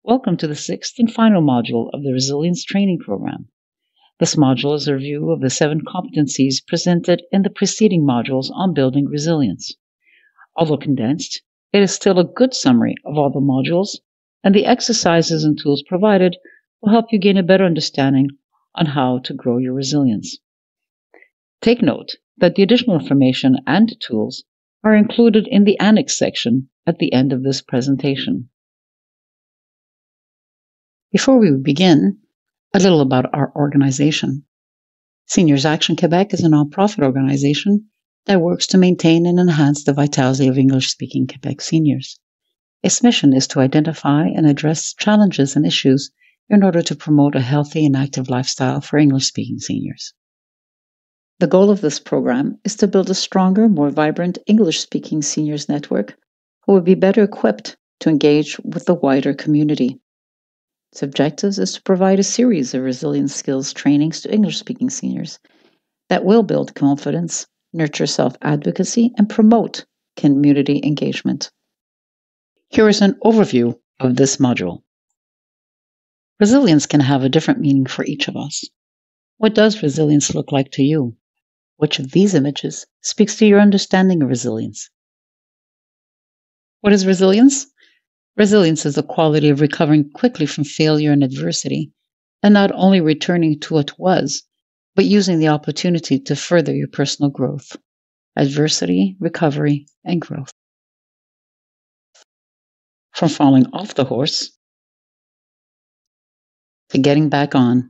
Welcome to the sixth and final module of the Resilience Training Program. This module is a review of the 7 competencies presented in the preceding modules on building resilience. Although condensed, it is still a good summary of all the modules, and the exercises and tools provided will help you gain a better understanding on how to grow your resilience. Take note that the additional information and tools are included in the Annex section at the end of this presentation. Before we begin, a little about our organization. Seniors Action Quebec is a nonprofit organization that works to maintain and enhance the vitality of English-speaking Quebec seniors. Its mission is to identify and address challenges and issues in order to promote a healthy and active lifestyle for English-speaking seniors. The goal of this program is to build a stronger, more vibrant English-speaking seniors network who will be better equipped to engage with the wider community. Its objectives is to provide a series of resilience skills trainings to English-speaking seniors that will build confidence, nurture self-advocacy, and promote community engagement. Here is an overview of this module. Resilience can have a different meaning for each of us. What does resilience look like to you? Which of these images speaks to your understanding of resilience? What is resilience? Resilience is the quality of recovering quickly from failure and adversity, and not only returning to what was, but using the opportunity to further your personal growth. Adversity, recovery, and growth. From falling off the horse to getting back on.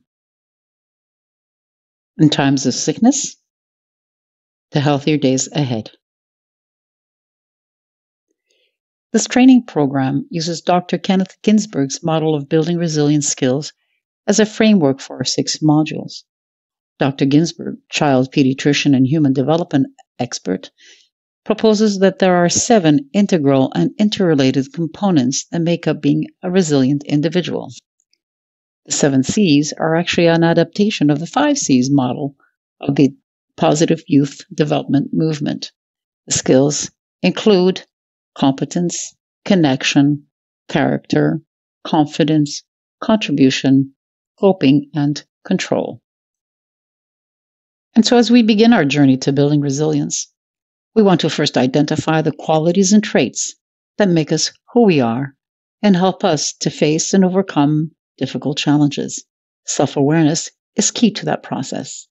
In times of sickness, to healthier days ahead. This training program uses Dr. Kenneth Ginsberg's model of building resilience skills as a framework for our 6 modules. Dr. Ginsberg, child pediatrician and human development expert, proposes that there are 7 integral and interrelated components that make up being a resilient individual. The 7 C's are actually an adaptation of the 5 C's model of the Positive Youth Development Movement. The skills include competence, connection, character, confidence, contribution, coping, and control. And so as we begin our journey to building resilience, we want to first identify the qualities and traits that make us who we are and help us to face and overcome difficult challenges. Self-awareness is key to that process.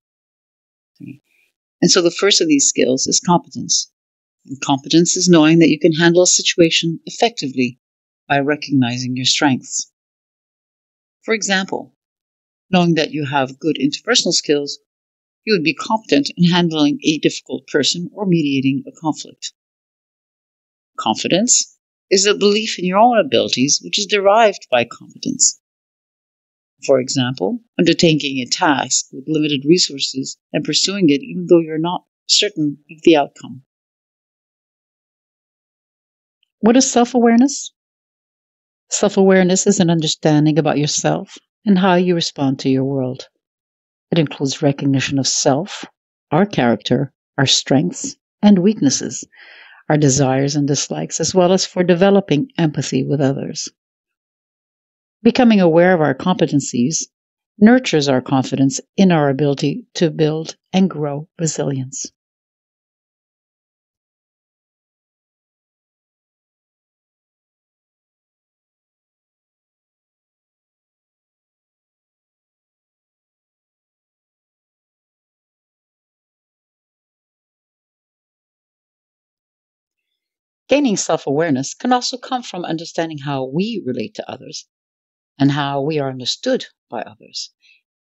And so the first of these skills is competence. And competence is knowing that you can handle a situation effectively by recognizing your strengths. For example, knowing that you have good interpersonal skills, you would be competent in handling a difficult person or mediating a conflict. Confidence is a belief in your own abilities, which is derived by competence. For example, undertaking a task with limited resources and pursuing it even though you're not certain of the outcome. What is self-awareness? Self-awareness is an understanding about yourself and how you respond to your world. It includes recognition of self, our character, our strengths and weaknesses, our desires and dislikes, as well as for developing empathy with others. Becoming aware of our competencies nurtures our confidence in our ability to build and grow resilience. Gaining self-awareness can also come from understanding how we relate to others and how we are understood by others.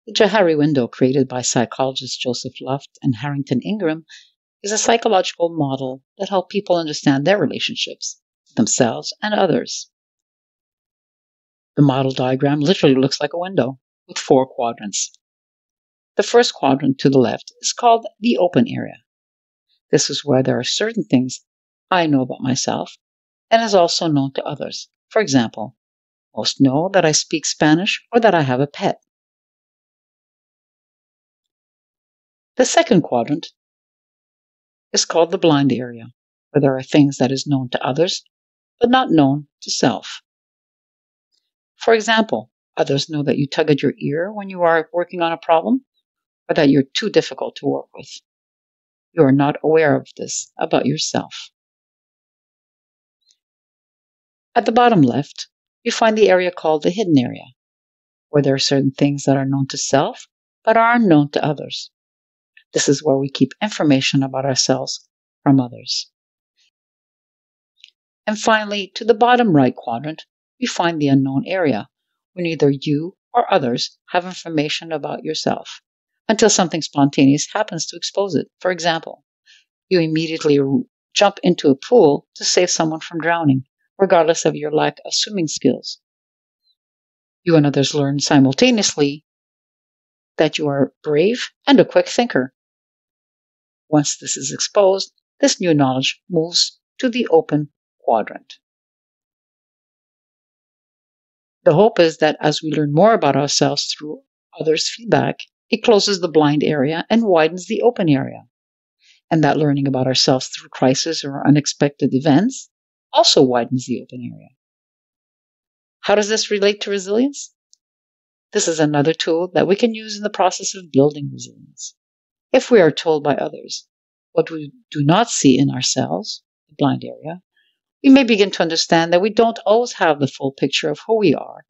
The Johari window, created by psychologists Joseph Luft and Harrington Ingram, is a psychological model that helps people understand their relationships, themselves, and others. The model diagram literally looks like a window with 4 quadrants. The first quadrant to the left is called the open area. This is where there are certain things I know about myself and is also known to others. For example, most know that I speak Spanish or that I have a pet. The second quadrant is called the blind area, where there are things that is known to others but not known to self. For example, others know that you tug at your ear when you are working on a problem or that you're too difficult to work with. You are not aware of this about yourself. At the bottom left, you find the area called the hidden area, where there are certain things that are known to self but are unknown to others. This is where we keep information about ourselves from others. And finally, to the bottom right quadrant, you find the unknown area, where neither you or others have information about yourself until something spontaneous happens to expose it. For example, you immediately jump into a pool to save someone from drowning, regardless of your lack of swimming skills. You and others learn simultaneously that you are brave and a quick thinker. Once this is exposed, this new knowledge moves to the open quadrant. The hope is that as we learn more about ourselves through others' feedback, it closes the blind area and widens the open area. And that learning about ourselves through crisis or unexpected events also widens the open area. How does this relate to resilience? This is another tool that we can use in the process of building resilience. If we are told by others what we do not see in ourselves, the blind area, we may begin to understand that we don't always have the full picture of who we are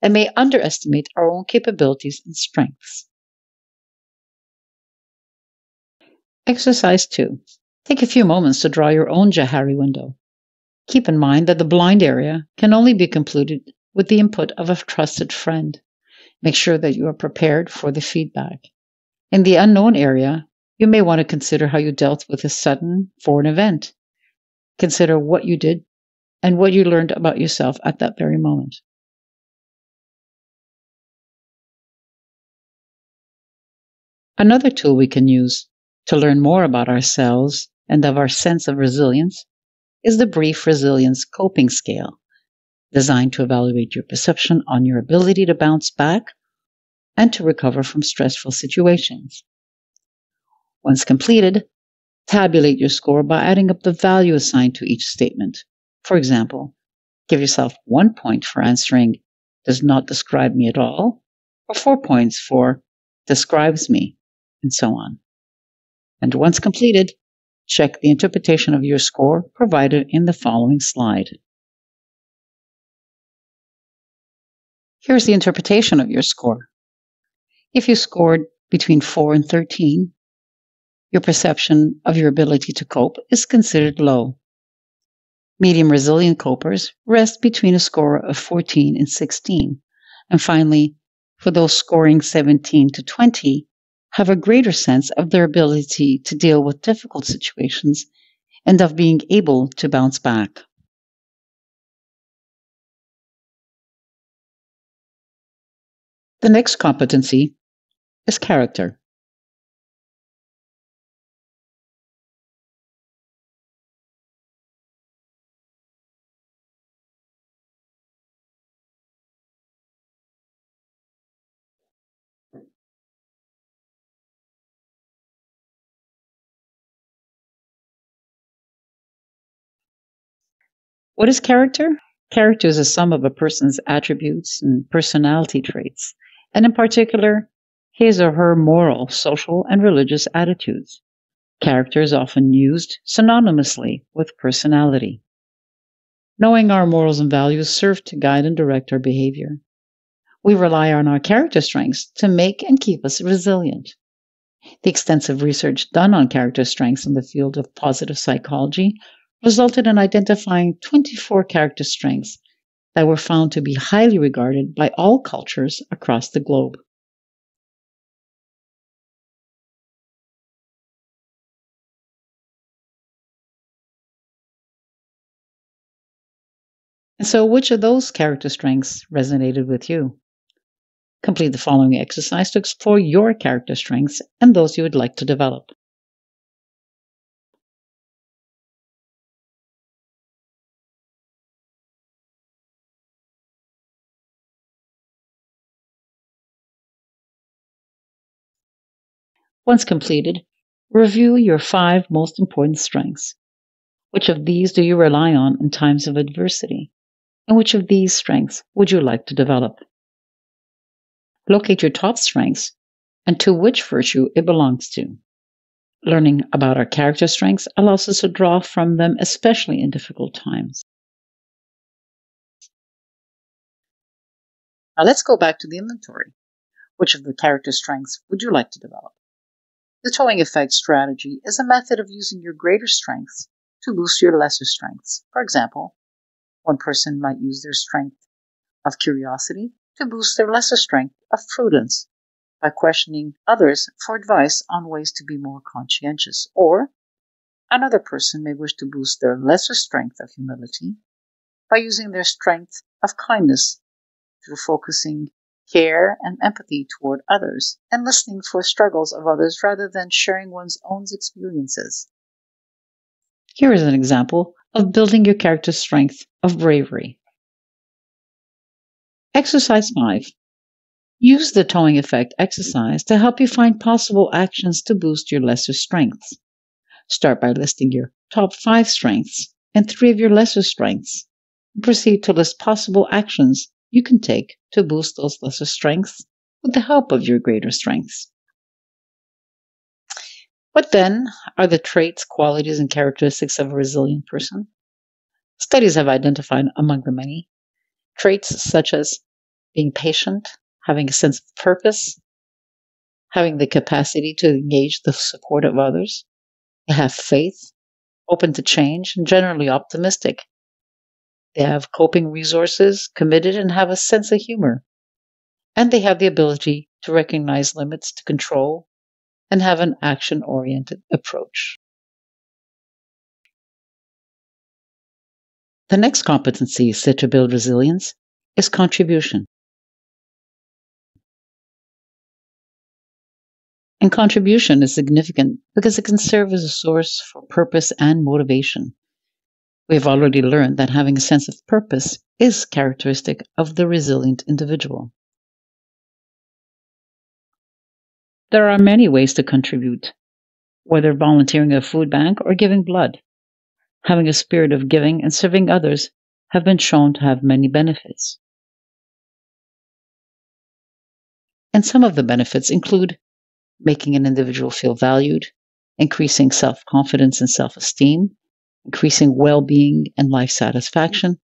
and may underestimate our own capabilities and strengths. Exercise 2. Take a few moments to draw your own Johari window. Keep in mind that the blind area can only be completed with the input of a trusted friend. Make sure that you are prepared for the feedback. In the unknown area, you may want to consider how you dealt with a sudden foreign event. Consider what you did and what you learned about yourself at that very moment. Another tool we can use to learn more about ourselves and of our sense of resilience is the Brief Resilience Coping Scale, designed to evaluate your perception on your ability to bounce back and to recover from stressful situations. Once completed, tabulate your score by adding up the value assigned to each statement. For example, give yourself 1 point for answering "does not describe me at all," or 4 points for "describes me," and so on. And once completed, check the interpretation of your score provided in the following slide. Here's the interpretation of your score. If you scored between 4 and 13, your perception of your ability to cope is considered low. Medium resilient copers rest between a score of 14 and 16. And finally, for those scoring 17 to 20, have a greater sense of their ability to deal with difficult situations and of being able to bounce back. The next competency is character. What is character? Character is a sum of a person's attributes and personality traits, and in particular, his or her moral, social, and religious attitudes. Character is often used synonymously with personality. Knowing our morals and values serve to guide and direct our behavior. We rely on our character strengths to make and keep us resilient. The extensive research done on character strengths in the field of positive psychology resulted in identifying 24 character strengths that were found to be highly regarded by all cultures across the globe. And so, which of those character strengths resonated with you? Complete the following exercise to explore your character strengths and those you would like to develop. Once completed, review your 5 most important strengths. Which of these do you rely on in times of adversity? And which of these strengths would you like to develop? Locate your top strengths and to which virtue it belongs to. Learning about our character strengths allows us to draw from them, especially in difficult times. Now let's go back to the inventory. Which of the character strengths would you like to develop? The towing effect strategy is a method of using your greater strengths to boost your lesser strengths. For example, one person might use their strength of curiosity to boost their lesser strength of prudence by questioning others for advice on ways to be more conscientious. Or another person may wish to boost their lesser strength of humility by using their strength of kindness through focusing care and empathy toward others and listening for struggles of others rather than sharing one's own experiences. Here is an example of building your character strength of bravery. Exercise 5. Use the towing effect exercise to help you find possible actions to boost your lesser strengths. Start by listing your top 5 strengths and 3 of your lesser strengths. Proceed to list possible actions you can take to boost those lesser strengths with the help of your greater strengths. What then are the traits, qualities, and characteristics of a resilient person? Studies have identified among the many traits such as being patient, having a sense of purpose, having the capacity to engage the support of others, they have faith, open to change, and generally optimistic. They have coping resources, committed, and have a sense of humor. And they have the ability to recognize limits, to control, and have an action-oriented approach. The next competency set to build resilience is contribution. And contribution is significant because it can serve as a source for purpose and motivation. We have already learned that having a sense of purpose is characteristic of the resilient individual. There are many ways to contribute, whether volunteering at a food bank or giving blood. Having a spirit of giving and serving others have been shown to have many benefits. And some of the benefits include making an individual feel valued, increasing self-confidence and self-esteem, increasing well-being and life satisfaction.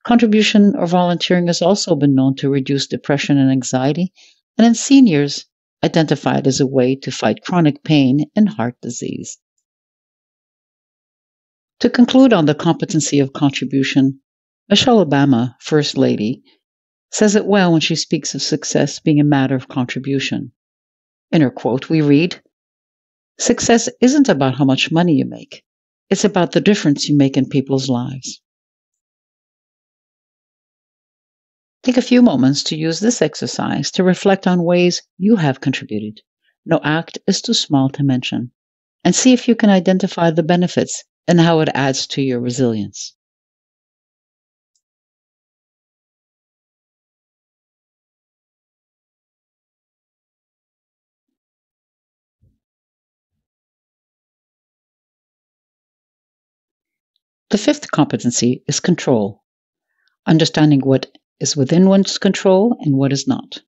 Contribution or volunteering has also been known to reduce depression and anxiety, and in seniors, identified as a way to fight chronic pain and heart disease. To conclude on the competency of contribution, Michelle Obama, First Lady, says it well when she speaks of success being a matter of contribution. In her quote, we read, "Success isn't about how much money you make. It's about the difference you make in people's lives." Take a few moments to use this exercise to reflect on ways you have contributed. No act is too small to mention, and see if you can identify the benefits and how it adds to your resilience. The fifth competency is control, understanding what is within one's control and what is not.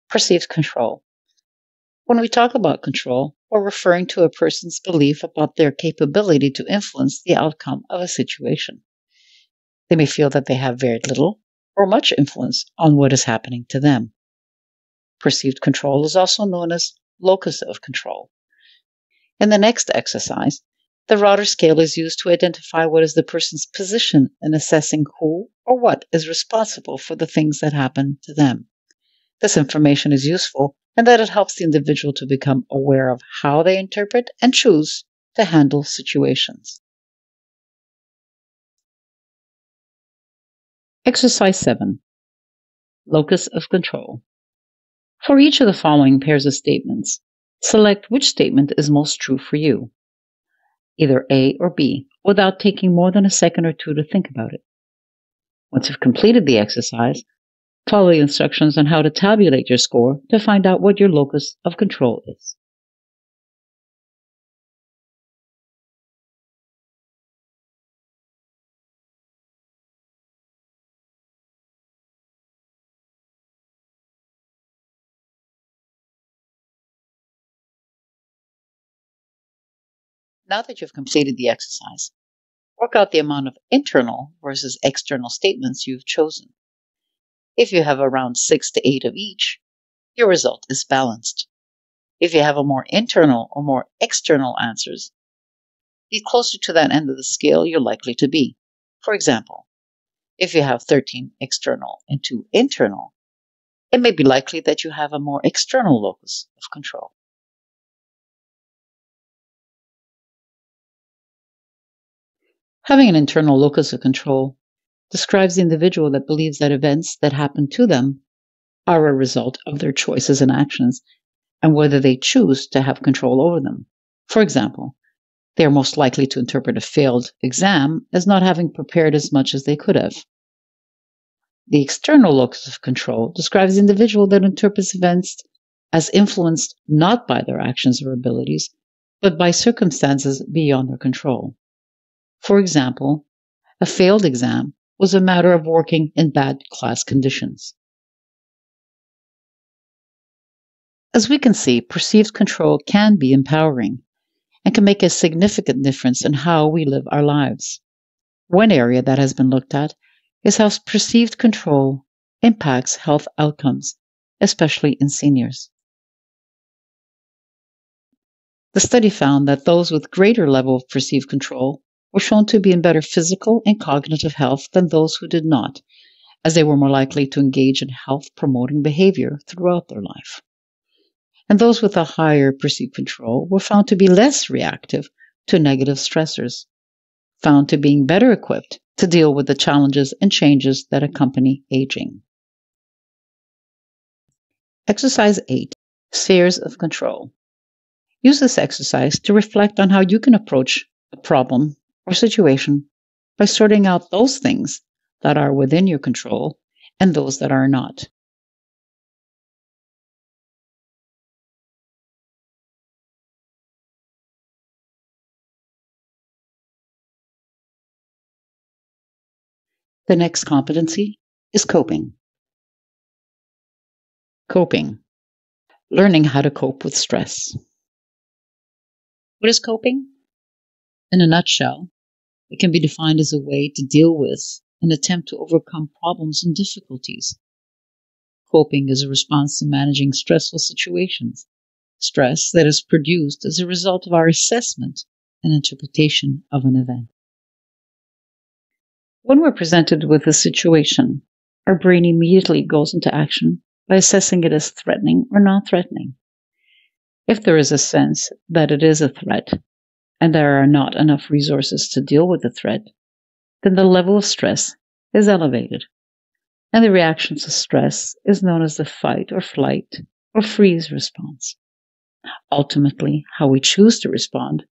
Perceived control. When we talk about control, we're referring to a person's belief about their capability to influence the outcome of a situation. They may feel that they have very little or much influence on what is happening to them. Perceived control is also known as locus of control. In the next exercise, the Rotter scale is used to identify what is the person's position in assessing who or what is responsible for the things that happen to them. This information is useful in that it helps the individual to become aware of how they interpret and choose to handle situations. Exercise 7. Locus of control. For each of the following pairs of statements, select which statement is most true for you, either A or B, without taking more than a second or two to think about it. Once you've completed the exercise, follow the instructions on how to tabulate your score to find out what your locus of control is. Now that you've completed the exercise, work out the amount of internal versus external statements you've chosen. If you have around 6 to 8 of each, your result is balanced. If you have a more internal or more external answers, the closer to that end of the scale you're likely to be. For example, if you have 13 external and 2 internal, it may be likely that you have a more external locus of control. Having an internal locus of control describes the individual that believes that events that happen to them are a result of their choices and actions and whether they choose to have control over them. For example, they are most likely to interpret a failed exam as not having prepared as much as they could have. The external locus of control describes the individual that interprets events as influenced not by their actions or abilities, but by circumstances beyond their control. For example, a failed exam was a matter of working in bad class conditions. As we can see, perceived control can be empowering and can make a significant difference in how we live our lives. One area that has been looked at is how perceived control impacts health outcomes, especially in seniors. The study found that those with greater level of perceived control were shown to be in better physical and cognitive health than those who did not, as they were more likely to engage in health-promoting behavior throughout their life. And those with a higher perceived control were found to be less reactive to negative stressors, found to being better equipped to deal with the challenges and changes that accompany aging. Exercise 8, Spheres of Control. Use this exercise to reflect on how you can approach a problem or situation by sorting out those things that are within your control and those that are not. The next competency is coping. Coping. Learning how to cope with stress. What is coping? In a nutshell, it can be defined as a way to deal with and attempt to overcome problems and difficulties. Coping is a response to managing stressful situations, stress that is produced as a result of our assessment and interpretation of an event. When we're presented with a situation, our brain immediately goes into action by assessing it as threatening or non-threatening. If there is a sense that it is a threat and there are not enough resources to deal with the threat, then the level of stress is elevated. And the reaction to stress is known as the fight or flight or freeze response. Ultimately, how we choose to respond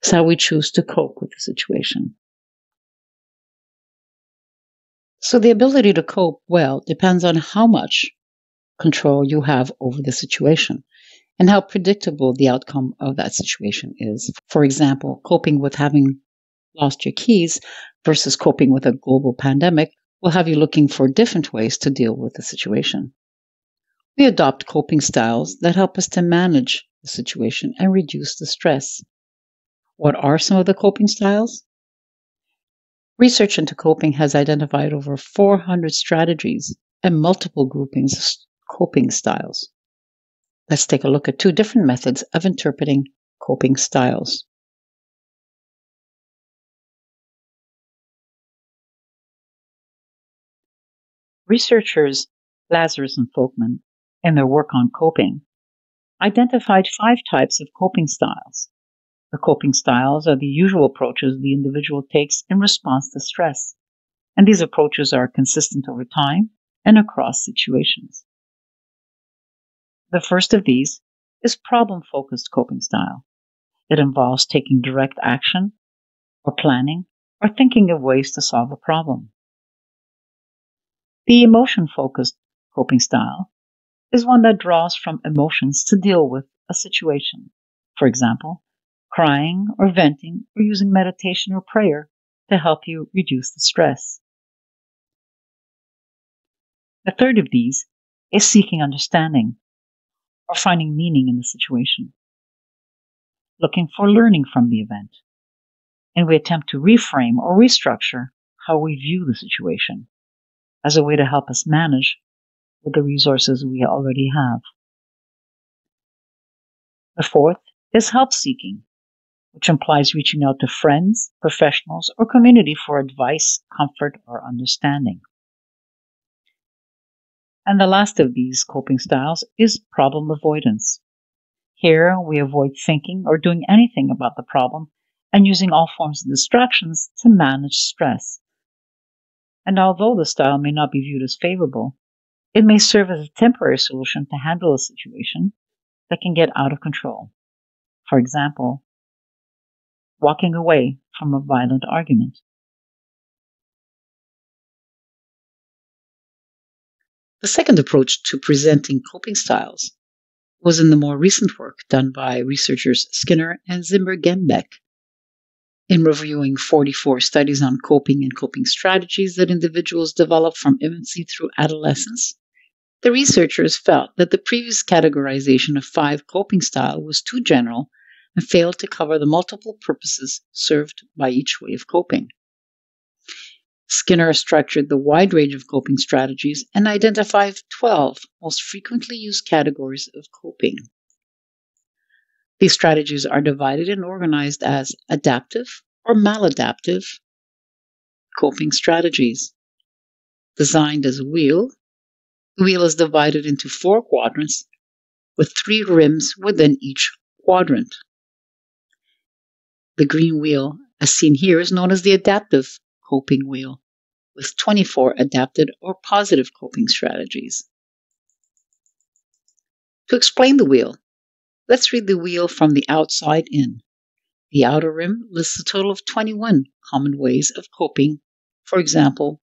is how we choose to cope with the situation. So the ability to cope well depends on how much control you have over the situation and how predictable the outcome of that situation is. For example, coping with having lost your keys versus coping with a global pandemic will have you looking for different ways to deal with the situation. We adopt coping styles that help us to manage the situation and reduce the stress. What are some of the coping styles? Research into coping has identified over 400 strategies and multiple groupings of coping styles. Let's take a look at 2 different methods of interpreting coping styles. Researchers Lazarus and Folkman, in their work on coping, identified 5 types of coping styles. The coping styles are the usual approaches the individual takes in response to stress, and these approaches are consistent over time and across situations. The first of these is problem-focused coping style. It involves taking direct action, or planning, or thinking of ways to solve a problem. The emotion-focused coping style is one that draws from emotions to deal with a situation. For example, crying or venting or using meditation or prayer to help you reduce the stress. The third of these is seeking understanding or finding meaning in the situation. looking for learning from the event, and we attempt to reframe or restructure how we view the situation as a way to help us manage with the resources we already have. The fourth is help seeking, which implies reaching out to friends, professionals, or community for advice, comfort, or understanding. And the last of these coping styles is problem avoidance. Here, we avoid thinking or doing anything about the problem and using all forms of distractions to manage stress. And although the style may not be viewed as favorable, it may serve as a temporary solution to handle a situation that can get out of control. For example, walking away from a violent argument. The second approach to presenting coping styles was in the more recent work done by researchers Skinner and Zimmer-Gembeck. In reviewing 44 studies on coping and coping strategies that individuals develop from infancy through adolescence, the researchers felt that the previous categorization of 5 coping styles was too general and failed to cover the multiple purposes served by each way of coping. Skinner structured the wide range of coping strategies and identified 12 most frequently used categories of coping. These strategies are divided and organized as adaptive or maladaptive coping strategies. Designed as a wheel, the wheel is divided into 4 quadrants with 3 rims within each quadrant. The green wheel, as seen here, is known as the adaptive coping wheel, with 24 adapted or positive coping strategies. To explain the wheel, let's read the wheel from the outside in. The outer rim lists a total of 21 common ways of coping, for example,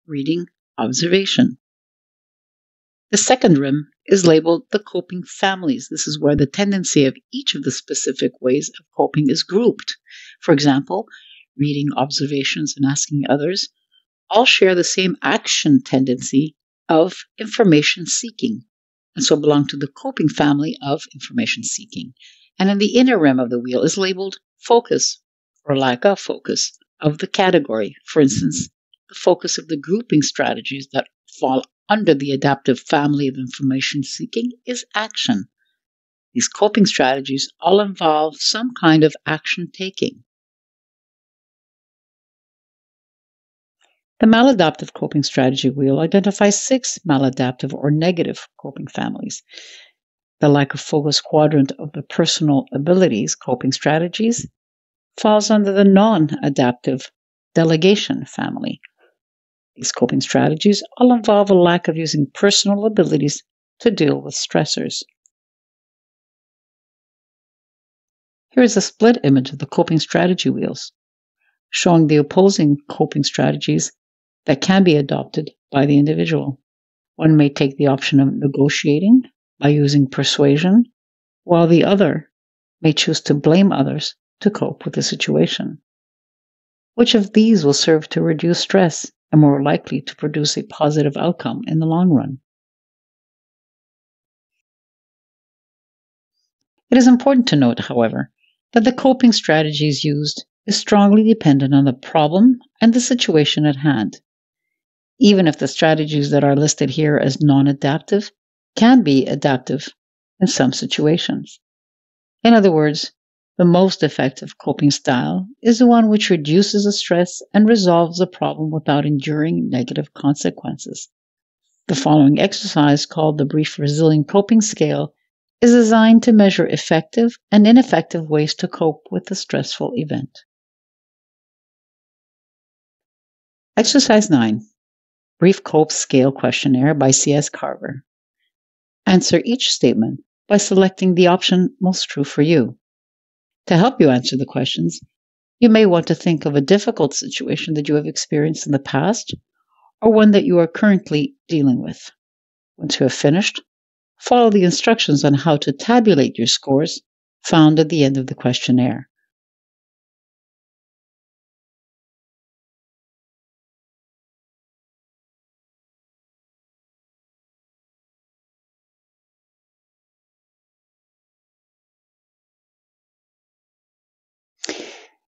reading, observation. The second rim is labeled the coping families. This is where the tendency of each of the specific ways of coping is grouped. For example, reading, observations, and asking others all share the same action tendency of information seeking, and so belong to the coping family of information seeking. And in the inner rim of the wheel is labeled focus, or lack of focus, of the category. For instance, the focus of the grouping strategies that fall under the adaptive family of information seeking is action. These coping strategies all involve some kind of action taking. The maladaptive coping strategy wheel identifies 6 maladaptive or negative coping families. The lack of focus quadrant of the personal abilities coping strategies falls under the non-adaptive delegation family. These coping strategies all involve a lack of using personal abilities to deal with stressors. Here is a split image of the coping strategy wheels, showing the opposing coping strategies that can be adopted by the individual. One may take the option of negotiating by using persuasion, while the other may choose to blame others to cope with the situation. Which of these will serve to reduce stress and more likely to produce a positive outcome in the long run? It is important to note, however, that the coping strategies used is strongly dependent on the problem and the situation at hand. Even if the strategies that are listed here as non-adaptive can be adaptive in some situations. In other words, the most effective coping style is the one which reduces the stress and resolves the problem without enduring negative consequences. The following exercise, called the Brief Resilient Coping Scale, is designed to measure effective and ineffective ways to cope with a stressful event. Exercise 9. Brief Cope Scale Questionnaire by C.S. Carver. Answer each statement by selecting the option most true for you. To help you answer the questions, you may want to think of a difficult situation that you have experienced in the past or one that you are currently dealing with. Once you have finished, follow the instructions on how to tabulate your scores found at the end of the questionnaire.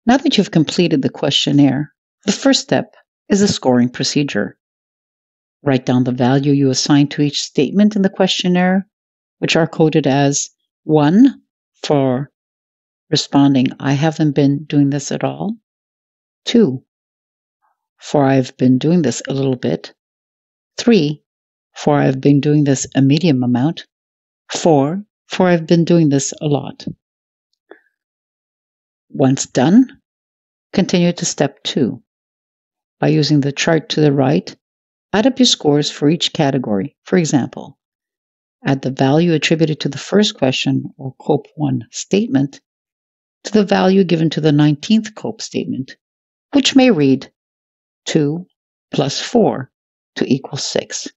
Now that you've completed the questionnaire, the first step is a scoring procedure. Write down the value you assign to each statement in the questionnaire, which are coded as 1 for responding, I haven't been doing this at all. 2 for I've been doing this a little bit. 3 for I've been doing this a medium amount. 4 for I've been doing this a lot. Once done, continue to step 2. By using the chart to the right, add up your scores for each category. For example, add the value attributed to the first question or COPE 1 statement to the value given to the 19th COPE statement, which may read 2 plus 4 to equal 6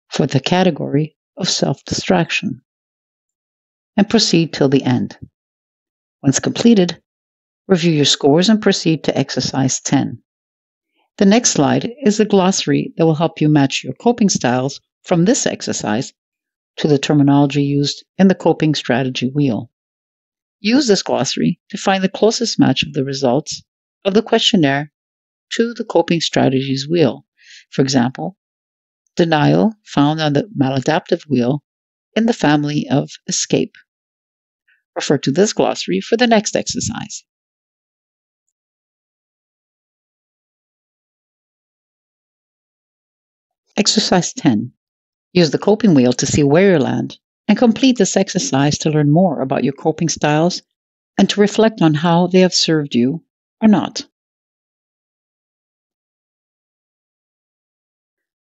for the category of self-distraction, and proceed till the end. Once completed, review your scores and proceed to exercise 10. The next slide is a glossary that will help you match your coping styles from this exercise to the terminology used in the coping strategy wheel. Use this glossary to find the closest match of the results of the questionnaire to the coping strategies wheel. For example, denial found on the maladaptive wheel in the family of escape. Refer to this glossary for the next exercise. Exercise 10. Use the coping wheel to see where you land, and complete this exercise to learn more about your coping styles and to reflect on how they have served you or not.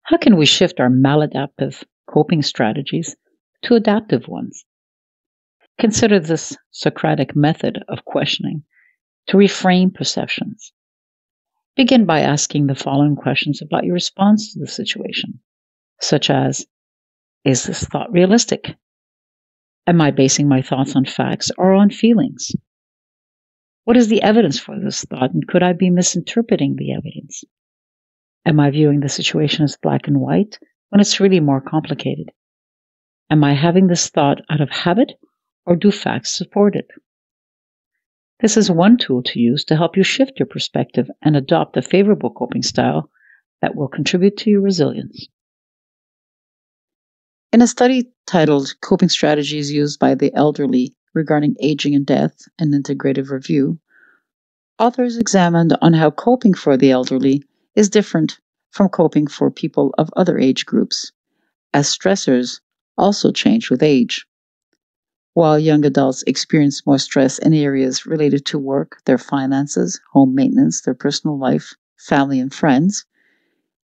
How can we shift our maladaptive coping strategies to adaptive ones? Consider this Socratic method of questioning to reframe perceptions. Begin by asking the following questions about your response to the situation, such as, is this thought realistic? Am I basing my thoughts on facts or on feelings? What is the evidence for this thought, and could I be misinterpreting the evidence? Am I viewing the situation as black and white when it's really more complicated? Am I having this thought out of habit, or do facts support it? This is one tool to use to help you shift your perspective and adopt a favorable coping style that will contribute to your resilience. In a study titled Coping Strategies Used by the Elderly Regarding Aging and Death, an Integrative Review, authors examined on how coping for the elderly is different from coping for people of other age groups, as stressors also change with age. While young adults experience more stress in areas related to work, their finances, home maintenance, their personal life, family, and friends,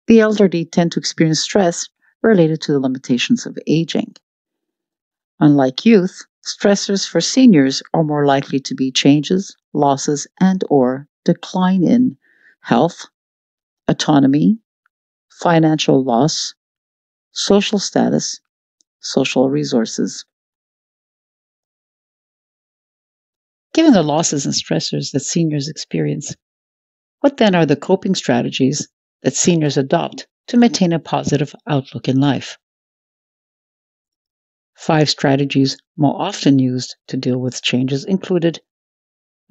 the elderly tend to experience stress related to the limitations of aging. Unlike youth, stressors for seniors are more likely to be changes, losses, and/or decline in health, autonomy, financial loss, social status, social resources. Given the losses and stressors that seniors experience, what then are the coping strategies that seniors adopt to maintain a positive outlook in life? 5 strategies more often used to deal with changes included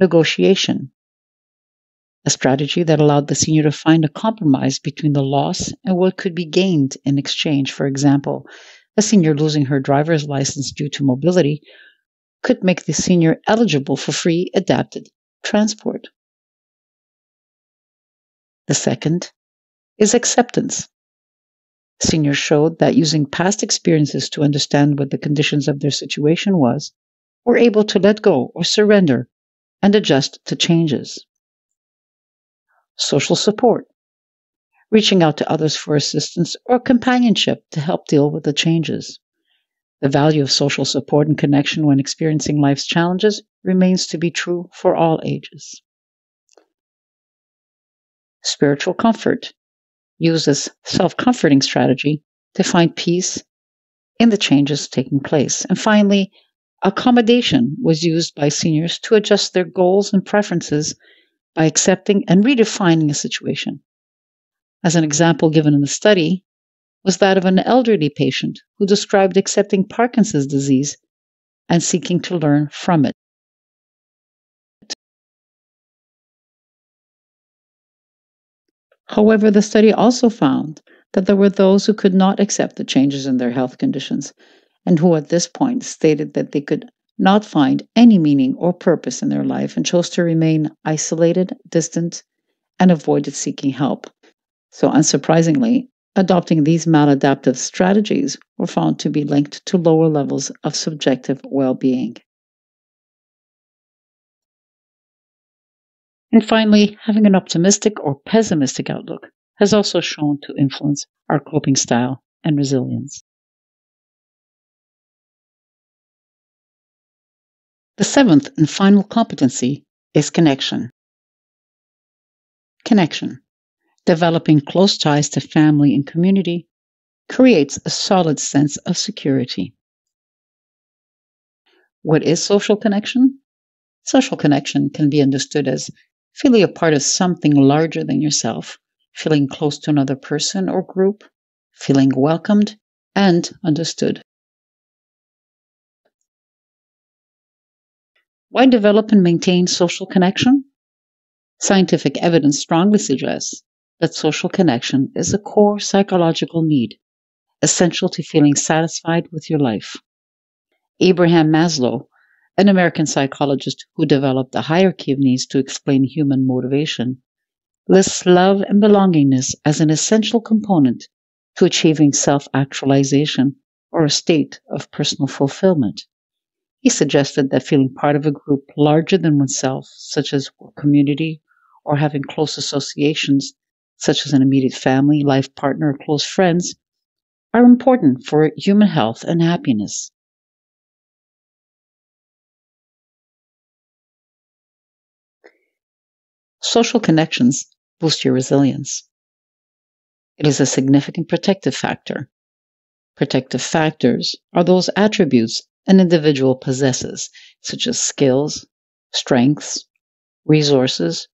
negotiation, a strategy that allowed the senior to find a compromise between the loss and what could be gained in exchange. For example, a senior losing her driver's license due to mobility could make the senior eligible for free adapted transport. The second is acceptance. Seniors showed that using past experiences to understand what the conditions of their situation was, were able to let go or surrender and adjust to changes. Social support, reaching out to others for assistance or companionship to help deal with the changes. The value of social support and connection when experiencing life's challenges remains to be true for all ages. Spiritual comfort, used as self-comforting strategy to find peace in the changes taking place. And finally, accommodation was used by seniors to adjust their goals and preferences by accepting and redefining a situation. As an example given in the study was that of an elderly patient who described accepting Parkinson's disease and seeking to learn from it. However, the study also found that there were those who could not accept the changes in their health conditions and who at this point stated that they could not find any meaning or purpose in their life and chose to remain isolated, distant, and avoided seeking help. So, unsurprisingly, adopting these maladaptive strategies were found to be linked to lower levels of subjective well being. And finally, having an optimistic or pessimistic outlook has also shown to influence our coping style and resilience. The seventh and final competency is connection. Connection, developing close ties to family and community, creates a solid sense of security. What is social connection? Social connection can be understood as feeling a part of something larger than yourself, feeling close to another person or group, feeling welcomed and understood. Why develop and maintain social connection? Scientific evidence strongly suggests that social connection is a core psychological need, essential to feeling satisfied with your life. Abraham Maslow, an American psychologist who developed a hierarchy of needs to explain human motivation, lists love and belongingness as an essential component to achieving self actualization or a state of personal fulfillment. He suggested that feeling part of a group larger than oneself, such as a community, or having close associations, such as an immediate family, life partner, or close friends, are important for human health and happiness. Social connections boost your resilience. It is a significant protective factor. Protective factors are those attributes an individual possesses, such as skills, strengths, resources,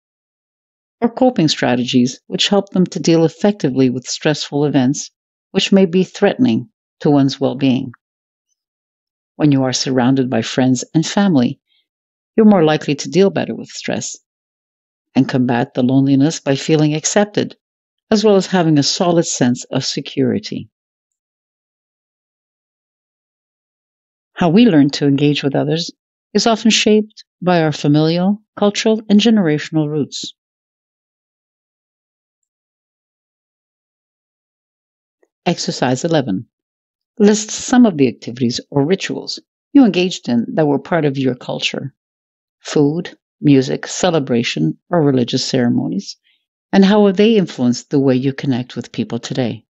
or coping strategies which help them to deal effectively with stressful events which may be threatening to one's well being. When you are surrounded by friends and family, you're more likely to deal better with stress and combat the loneliness by feeling accepted, as well as having a solid sense of security. How we learn to engage with others is often shaped by our familial, cultural, and generational roots. Exercise 11 lists some of the activities or rituals you engaged in that were part of your culture: food, music, celebration, or religious ceremonies, and how have they influenced the way you connect with people today.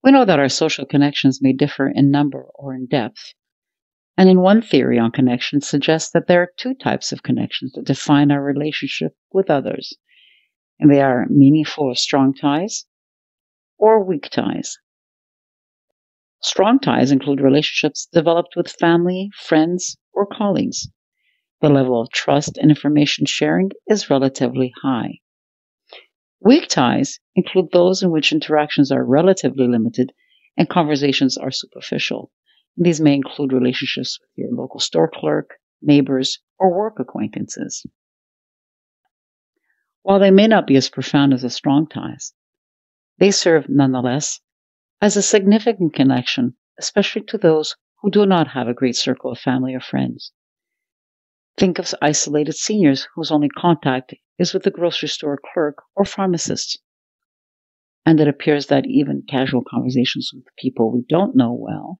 We know that our social connections may differ in number or in depth, and in one theory on connection suggests that there are two types of connections that define our relationship with others, and they are meaningful or strong ties or weak ties. Strong ties include relationships developed with family, friends, or colleagues. The level of trust and information sharing is relatively high. Weak ties include those in which interactions are relatively limited and conversations are superficial. These may include relationships with your local store clerk, neighbors, or work acquaintances. While they may not be as profound as the strong ties, they serve nonetheless as a significant connection, especially to those who do not have a great circle of family or friends. Think of isolated seniors whose only contact is with the grocery store clerk or pharmacist. And it appears that even casual conversations with people we don't know well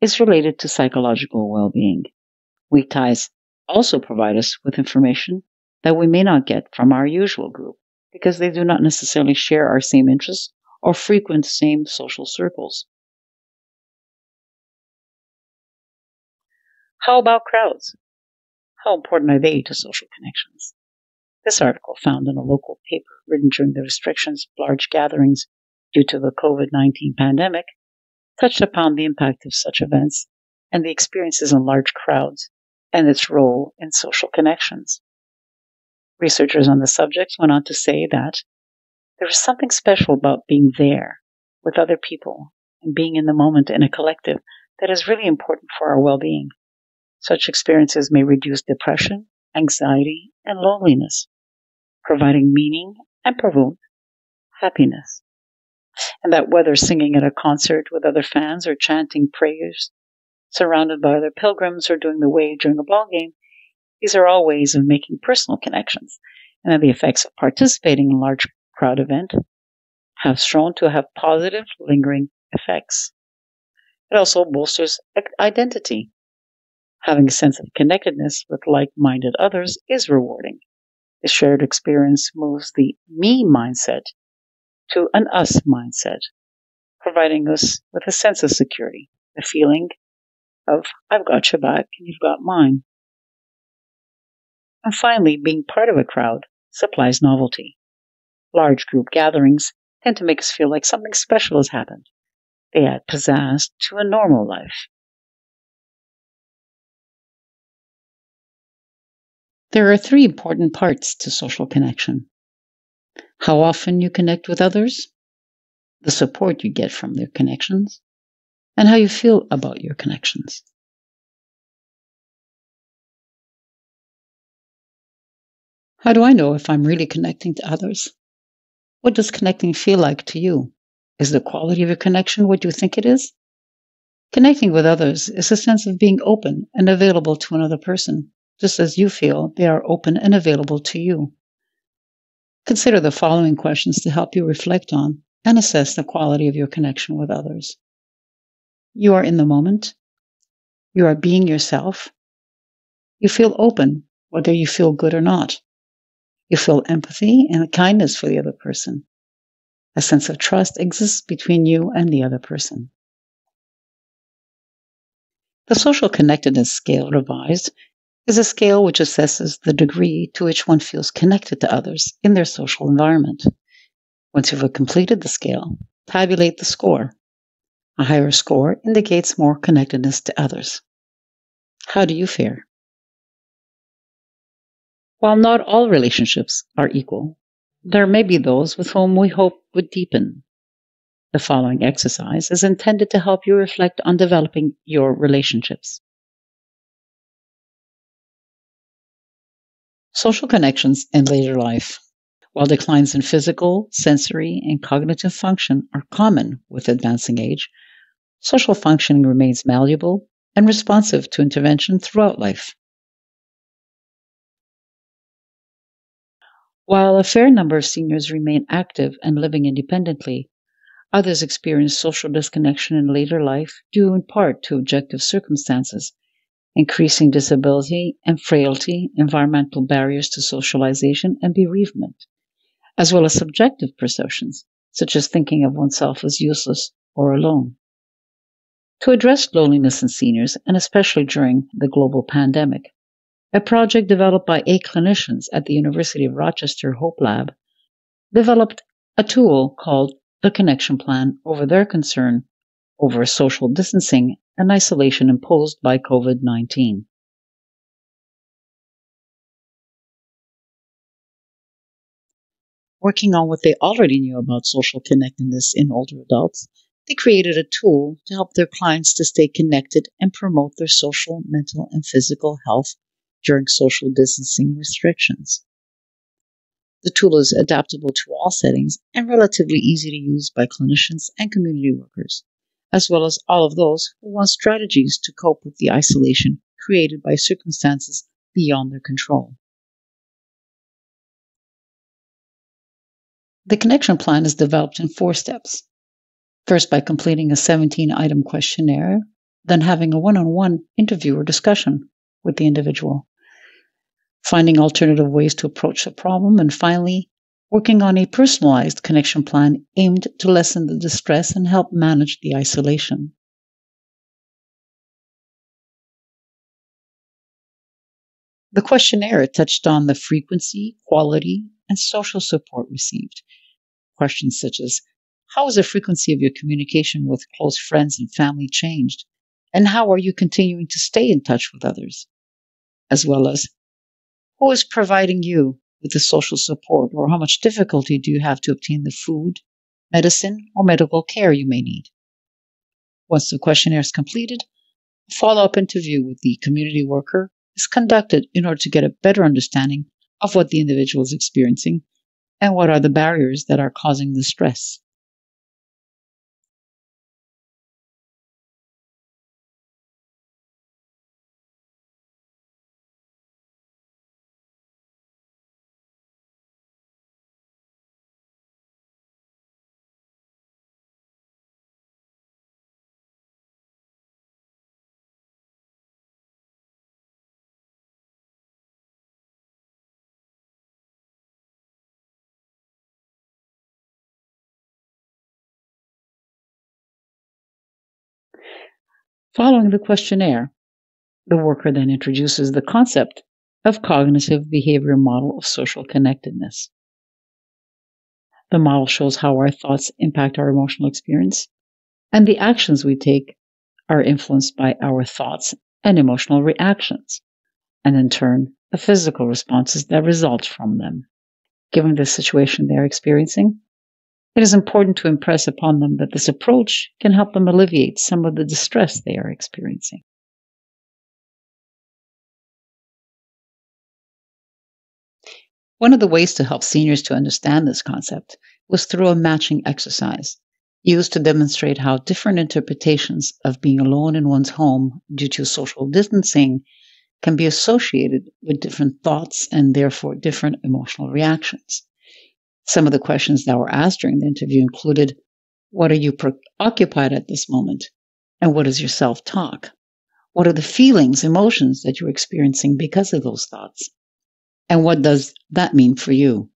is related to psychological well-being. Weak ties also provide us with information that we may not get from our usual group because they do not necessarily share our same interests or frequent same social circles. How about crowds? How important are they to social connections? This article, found in a local paper written during the restrictions of large gatherings due to the COVID-19 pandemic, touched upon the impact of such events and the experiences in large crowds and its role in social connections. Researchers on the subject went on to say that there is something special about being there with other people and being in the moment in a collective that is really important for our well-being. Such experiences may reduce depression, anxiety, and loneliness. providing meaning and promote happiness. And that whether singing at a concert with other fans or chanting prayers surrounded by other pilgrims or doing the wave during a ball game, these are all ways of making personal connections. And that the effects of participating in a large crowd event have shown to have positive, lingering effects. It also bolsters identity. Having a sense of connectedness with like-minded others is rewarding. The shared experience moves the me mindset to an us mindset, providing us with a sense of security, the feeling of I've got your back and you've got mine. And finally, being part of a crowd supplies novelty. Large group gatherings tend to make us feel like something special has happened. They add pizzazz to a normal life. There are three important parts to social connection: how often you connect with others, the support you get from their connections, and how you feel about your connections. How do I know if I'm really connecting to others? What does connecting feel like to you? Is the quality of your connection what you think it is? Connecting with others is a sense of being open and available to another person, just as you feel they are open and available to you. Consider the following questions to help you reflect on and assess the quality of your connection with others. You are in the moment. You are being yourself. You feel open, whether you feel good or not. You feel empathy and kindness for the other person. A sense of trust exists between you and the other person. The social connectedness scale revised is a scale which assesses the degree to which one feels connected to others in their social environment. Once you've completed the scale, tabulate the score. A higher score indicates more connectedness to others. How do you fare? While not all relationships are equal, there may be those with whom we hope would deepen. The following exercise is intended to help you reflect on developing your relationships. Social connections in later life. While declines in physical, sensory, and cognitive function are common with advancing age, social functioning remains malleable and responsive to intervention throughout life. While a fair number of seniors remain active and living independently, others experience social disconnection in later life due in part to objective circumstances, increasing disability and frailty, environmental barriers to socialization and bereavement, as well as subjective perceptions, such as thinking of oneself as useless or alone. To address loneliness in seniors, and especially during the global pandemic, a project developed by 8 clinicians at the University of Rochester Hope Lab developed a tool called the Connection Plan over their concern over social distancing and isolation imposed by COVID-19. Working on what they already knew about social connectedness in older adults, they created a tool to help their clients to stay connected and promote their social, mental, and physical health during social distancing restrictions. The tool is adaptable to all settings and relatively easy to use by clinicians and community workers, as well as all of those who want strategies to cope with the isolation created by circumstances beyond their control. The Connection Plan is developed in 4 steps. First, by completing a 17-item questionnaire, then having a one-on-one interview or discussion with the individual, finding alternative ways to approach the problem, and finally, working on a personalized connection plan aimed to lessen the distress and help manage the isolation. The questionnaire touched on the frequency, quality, and social support received. Questions such as, how has the frequency of your communication with close friends and family changed? And how are you continuing to stay in touch with others? As well as, who is providing you with the social support, or how much difficulty do you have to obtain the food, medicine, or medical care you may need? Once the questionnaire is completed, a follow-up interview with the community worker is conducted in order to get a better understanding of what the individual is experiencing and what are the barriers that are causing the stress. Following the questionnaire, the worker then introduces the concept of cognitive behavior model of social connectedness. The model shows how our thoughts impact our emotional experience, and the actions we take are influenced by our thoughts and emotional reactions, and in turn, the physical responses that result from them. Given the situation they are experiencing, it is important to impress upon them that this approach can help them alleviate some of the distress they are experiencing. One of the ways to help seniors to understand this concept was through a matching exercise used to demonstrate how different interpretations of being alone in one's home due to social distancing can be associated with different thoughts and therefore different emotional reactions. Some of the questions that were asked during the interview included, what are you preoccupied at this moment? And what is your self-talk? What are the feelings, emotions that you're experiencing because of those thoughts? And what does that mean for you?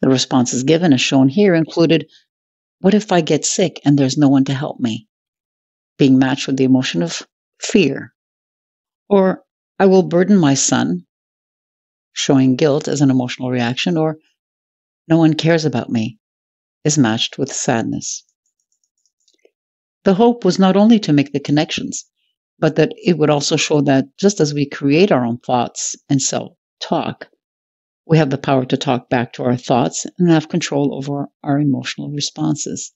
The responses given, as shown here, included, what if I get sick and there's no one to help me? Being matched with the emotion of fear. Or, I will burden my son, showing guilt as an emotional reaction, or no one cares about me, is matched with sadness. The hope was not only to make the connections, but that it would also show that just as we create our own thoughts and self-talk, we have the power to talk back to our thoughts and have control over our emotional responses.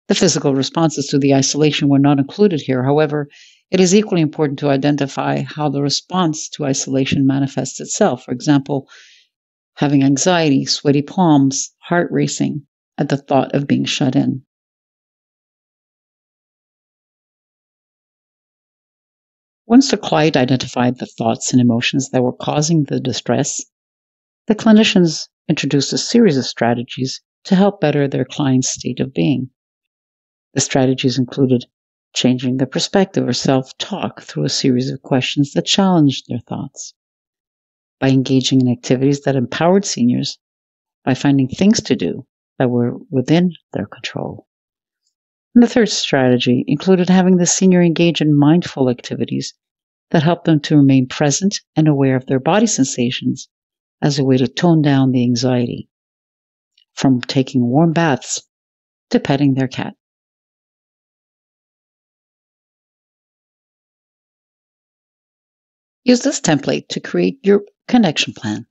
The physical responses to the isolation were not included here. However, it is equally important to identify how the response to isolation manifests itself. For example, having anxiety, sweaty palms, heart racing at the thought of being shut in. Once the client identified the thoughts and emotions that were causing the distress, the clinicians introduced a series of strategies to help better their client's state of being. The strategies included changing the perspective or self-talk through a series of questions that challenged their thoughts, by engaging in activities that empowered seniors, by finding things to do that were within their control. And the third strategy included having the senior engage in mindful activities that helped them to remain present and aware of their body sensations as a way to tone down the anxiety, from taking warm baths to petting their cat. Use this template to create your connection plan.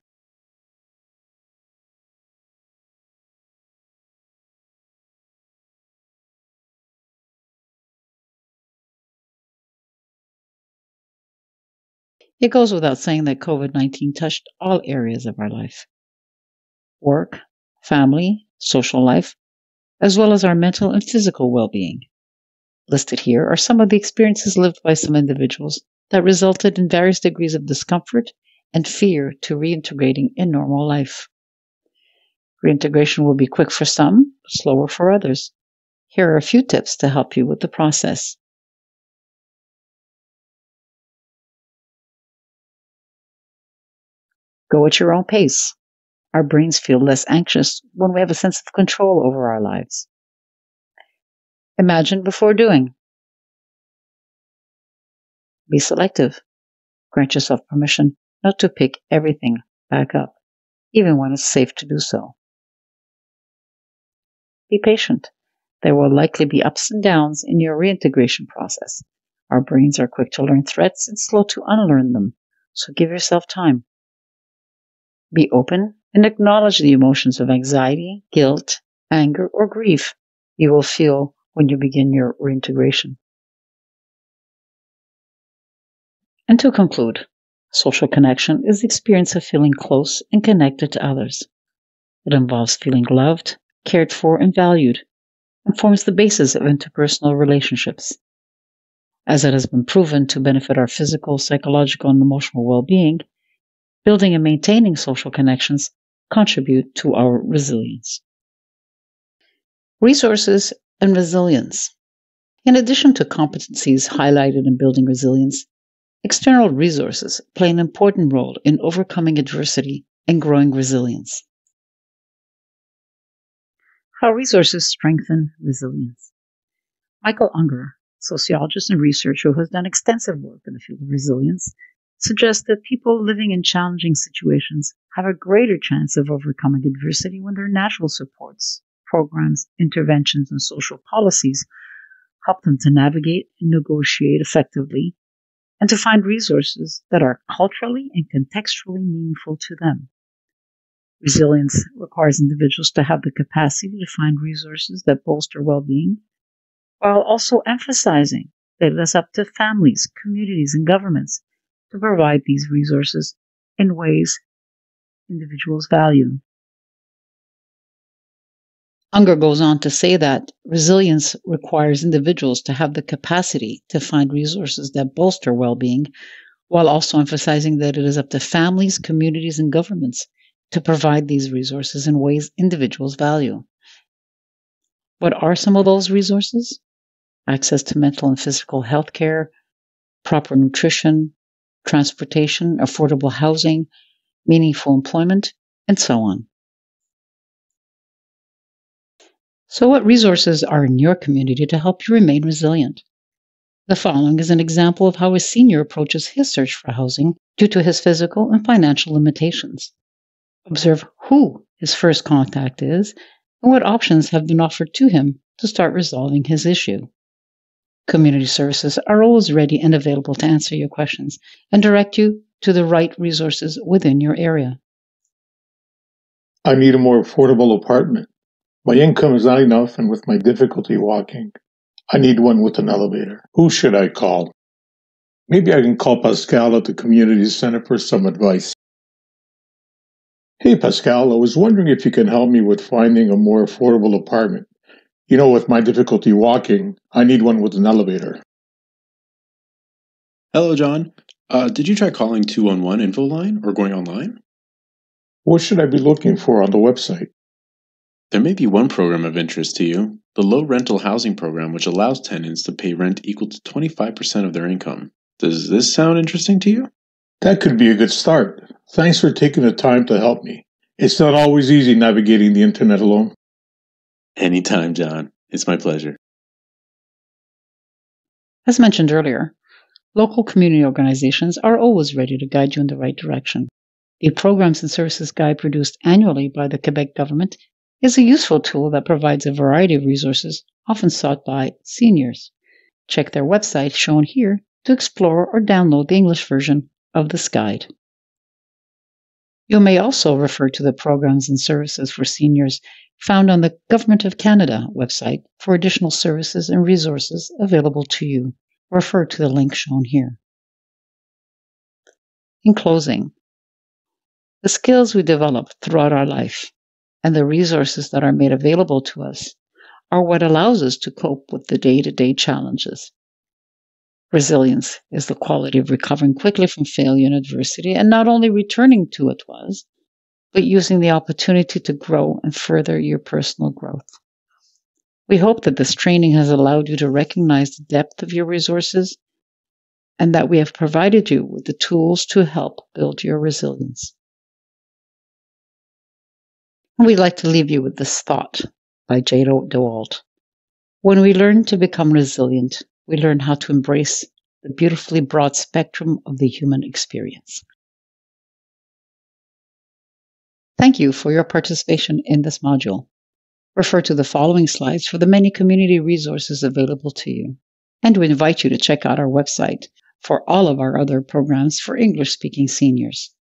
It goes without saying that COVID-19 touched all areas of our life: work, family, social life, as well as our mental and physical well-being. Listed here are some of the experiences lived by some individuals that resulted in various degrees of discomfort and fear to reintegrating in normal life. Reintegration will be quick for some, slower for others. Here are a few tips to help you with the process. Go at your own pace. Our brains feel less anxious when we have a sense of control over our lives. Imagine before doing. Be selective. Grant yourself permission not to pick everything back up, even when it's safe to do so. Be patient. There will likely be ups and downs in your reintegration process. Our brains are quick to learn threats and slow to unlearn them, so give yourself time. Be open and acknowledge the emotions of anxiety, guilt, anger, or grief you will feel when you begin your reintegration. And to conclude, Social connection is the experience of feeling close and connected to others. It involves feeling loved, cared for, and valued, and forms the basis of interpersonal relationships. As it has been proven to benefit our physical, psychological, and emotional well-being, building and maintaining social connections contribute to our resilience. Resources and resilience. In addition to competencies highlighted in building resilience, external resources play an important role in overcoming adversity and growing resilience. How resources strengthen resilience. Michael Unger, sociologist and researcher who has done extensive work in the field of resilience, suggests that people living in challenging situations have a greater chance of overcoming adversity when their natural supports, programs, interventions, and social policies help them to navigate and negotiate effectively and to find resources that are culturally and contextually meaningful to them. Resilience requires individuals to have the capacity to find resources that bolster well-being, while also emphasizing that it is up to families, communities, and governments to provide these resources in ways individuals value. Unger goes on to say that resilience requires individuals to have the capacity to find resources that bolster well-being, while also emphasizing that it is up to families, communities, and governments to provide these resources in ways individuals value. What are some of those resources? Access to mental and physical health care, proper nutrition, transportation, affordable housing, meaningful employment, and so on. So what resources are in your community to help you remain resilient? The following is an example of how a senior approaches his search for housing due to his physical and financial limitations. Observe who his first contact is and what options have been offered to him to start resolving his issue. Community services are always ready and available to answer your questions and direct you to the right resources within your area. I need a more affordable apartment. My income is not enough, and with my difficulty walking, I need one with an elevator. Who should I call? Maybe I can call Pascal at the community center for some advice. Hey Pascal, I was wondering if you can help me with finding a more affordable apartment. With my difficulty walking, I need one with an elevator. Hello, John. Did you try calling 211 info line or going online? What should I be looking for on the website? There may be one program of interest to you, the low rental housing program, which allows tenants to pay rent equal to 25% of their income. Does this sound interesting to you? That could be a good start. Thanks for taking the time to help me. It's not always easy navigating the internet alone. Anytime, John. It's my pleasure. As mentioned earlier, local community organizations are always ready to guide you in the right direction. The Programs and Services Guide produced annually by the Quebec government is a useful tool that provides a variety of resources often sought by seniors. Check their website shown here to explore or download the English version of this guide. You may also refer to the Programs and Services for Seniors found on the Government of Canada website for additional services and resources available to you. Refer to the link shown here. In closing, the skills we develop throughout our life and the resources that are made available to us are what allows us to cope with the day-to-day challenges. Resilience is the quality of recovering quickly from failure and adversity and not only returning to what was, but using the opportunity to grow and further your personal growth. We hope that this training has allowed you to recognize the depth of your resources and that we have provided you with the tools to help build your resilience. We'd like to leave you with this thought by Jado DeWalt. When we learn to become resilient, we learn how to embrace the beautifully broad spectrum of the human experience. Thank you for your participation in this module. Refer to the following slides for the many community resources available to you, and we invite you to check out our website for all of our other programs for English-speaking seniors.